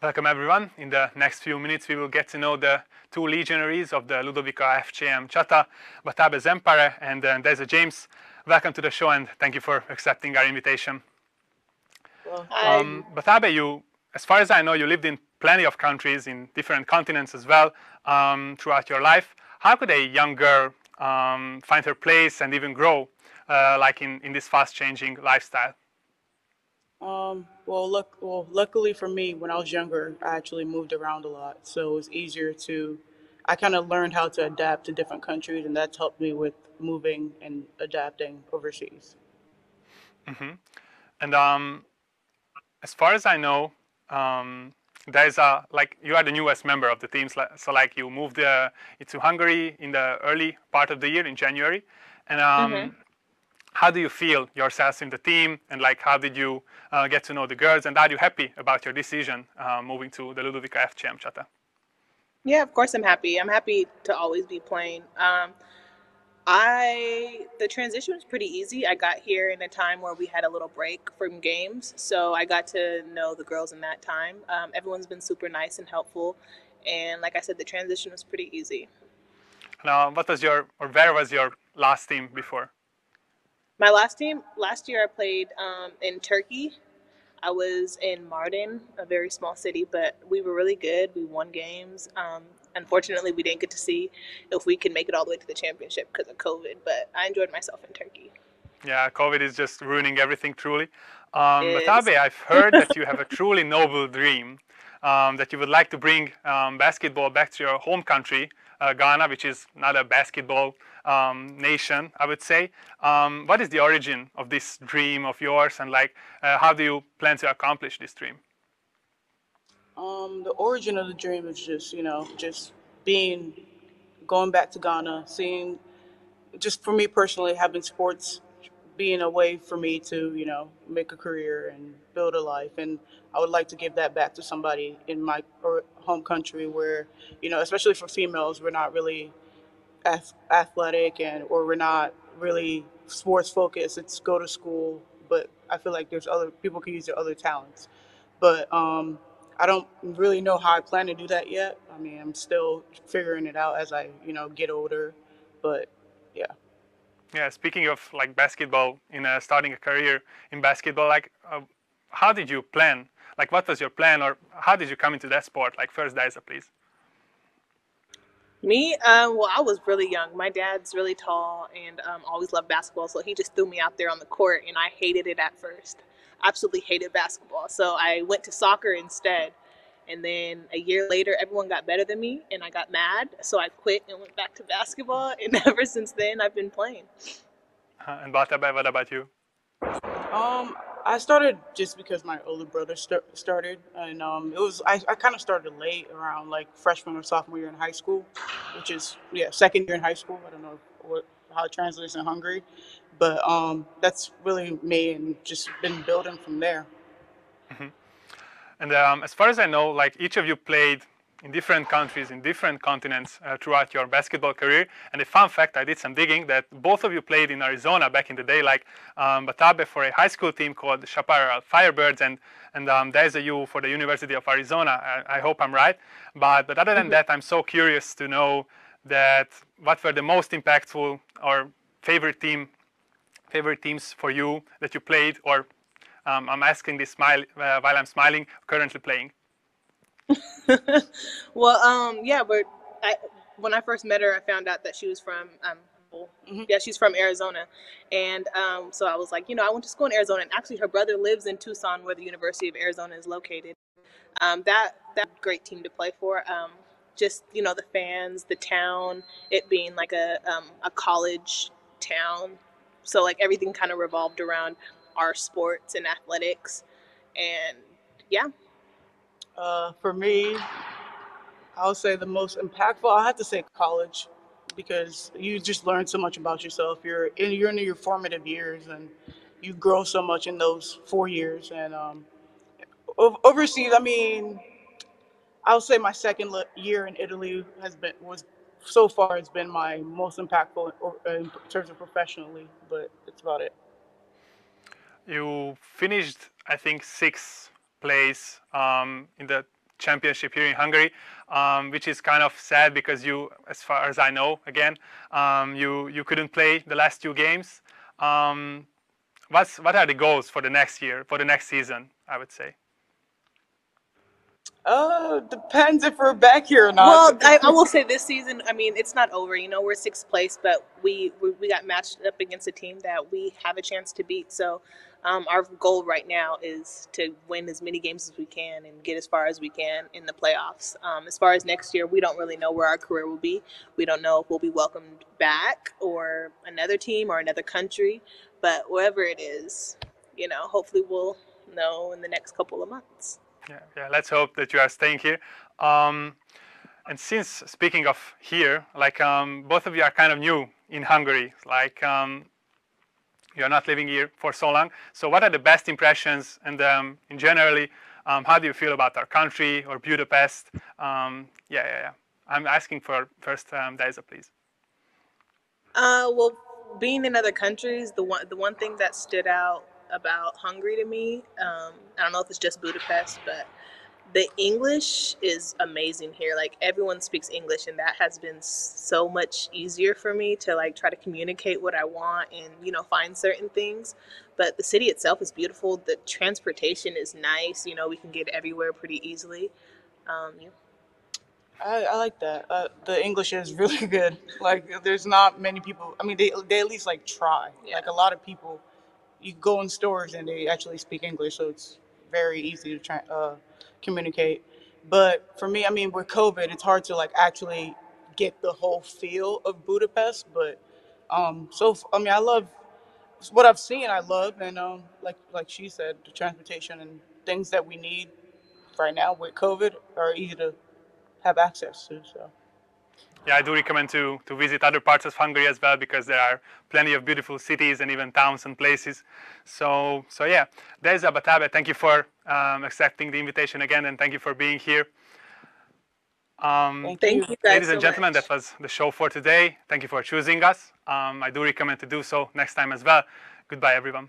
Welcome everyone. In the next few minutes we will get to know the two legionaries of the Ludovika-FCSM Csata, Batabe Zempare and Deza James. Welcome to the show and thank you for accepting our invitation. Well, hi. Batabe, you, as far as I know, you lived in plenty of countries in different continents as well throughout your life. How could a young girl find her place and even grow like in this fast-changing lifestyle? Luckily for me, when I was younger, I actually moved around a lot, so it was easier to. I kind of learned how to adapt to different countries, and that's helped me with moving and adapting overseas. Mm-hmm. And as far as I know, there's a like you are the newest member of the team, so like you moved to Hungary in the early part of the year in January, and how do you feel yourself in the team, and like how did you get to know the girls, and are you happy about your decision moving to the Ludovika-FCSM Csata? Yeah, of course I'm happy. I'm happy to always be playing. The transition was pretty easy. I got here in a time where we had a little break from games, so I got to know the girls in that time. Everyone's been super nice and helpful, and like I said, the transition was pretty easy. Now, where was your last team before? My last year I played in Turkey. I was in Mardin, a very small city, but we were really good. We won games. Unfortunately, we didn't get to see if we could make it all the way to the championship because of COVID, but I enjoyed myself in Turkey. Yeah, COVID is just ruining everything truly. But Abe, I've heard that you have a truly noble dream, that you would like to bring basketball back to your home country, Ghana, which is not a basketball nation, I would say. What is the origin of this dream of yours, and like how do you plan to accomplish this dream? The origin of the dream is just going back to Ghana, seeing, just for me personally, having sports being a way for me to, make a career and build a life. And I would like to give that back to somebody in my home country where, especially for females, we're not really athletic or we're not really sports focused. It's go to school, but I feel like there's other people can use their other talents. But I don't really know how I plan to do that yet. I mean, I'm still figuring it out as I, get older. But yeah. Yeah, speaking of like basketball, in starting a career in basketball, like how did you plan? Like, what was your plan, or how did you come into that sport? Like, first, Daisa, please. Me, well, I was really young. My dad's really tall and always loved basketball, so he just threw me out there on the court, and I hated it at first. Absolutely hated basketball. So I went to soccer instead. And then a year later, everyone got better than me, and I got mad. So I quit and went back to basketball. And ever since then, I've been playing. And Batabai, what about you? I started just because my older brother started, and I kind of started late, around like freshman or sophomore year in high school, which is second year in high school. I don't know how it translates in Hungary, but that's really me, and just been building from there. Mm-hmm. And as far as I know, like each of you played in different countries, in different continents throughout your basketball career. And a fun fact, I did some digging, that both of you played in Arizona back in the day, like Batabe for a high school team called Chaparral Firebirds, and Deza, you for the University of Arizona. I hope I'm right. But other than that, I'm so curious to know that what were the most impactful or favorite teams for you that you played, or I'm asking this while I'm smiling, currently playing. Well, yeah, but when I first met her, I found out that she was from, she's from Arizona. And so I was like, I went to school in Arizona. And actually, her brother lives in Tucson, where the University of Arizona is located. That's a great team to play for. Just, the fans, the town, it being like a college town. So, like, everything kind of revolved around our sports and athletics. And, yeah. For me, I'll say the most impactful. I have to say college, because you just learn so much about yourself. You're in your formative years, and you grow so much in those 4 years. And overseas, I mean, I'll say my second year in Italy was so far has been my most impactful in terms of professionally. But that's about it. You finished, I think, sixth place in the championship here in Hungary, which is kind of sad because you, as far as I know, again, you couldn't play the last 2 games. What are the goals for the next year, for the next season, I would say? Depends if we're back here or not. Well, I will say this season, I mean, it's not over. You know, we're 6th place, but we got matched up against a team that we have a chance to beat. So our goal right now is to win as many games as we can and get as far as we can in the playoffs. As far as next year, we don't really know where our career will be. We don't know if we'll be welcomed back or another team or another country. But wherever it is, you know, hopefully we'll know in the next couple of months. Yeah, let's hope that you are staying here. And since speaking of here, like both of you are kind of new in Hungary, like you're not living here for so long. So what are the best impressions, and in generally, how do you feel about our country or Budapest? Yeah. I'm asking for first, Daisa, please. Well, being in other countries, the one thing that stood out about Hungary to me, I don't know if it's just Budapest, but the English is amazing here. Like, everyone speaks English, and that has been so much easier for me to like try to communicate what I want and, you know, find certain things. But the city itself is beautiful. The transportation is nice. You know, we can get everywhere pretty easily. Yeah. I like that. The English is really good. Like, there's not many people. I mean, they at least like try. Yeah. Like, a lot of people, you go in stores and they actually speak English, so it's very easy to communicate. But for me, I mean, with COVID, it's hard to like actually get the whole feel of Budapest. But I mean, I love what I've seen. I love, and like she said, the transportation and things that we need right now with COVID are easy to have access to. So. Yeah, I do recommend to visit other parts of Hungary as well, because there are plenty of beautiful cities and even towns and places. So yeah, Daisa, Batabe, thank you for accepting the invitation again, and thank you for being here. Thank you guys Ladies and so gentlemen, much. that was the show for today. Thank you for choosing us. I do recommend to do so next time as well. Goodbye, everyone.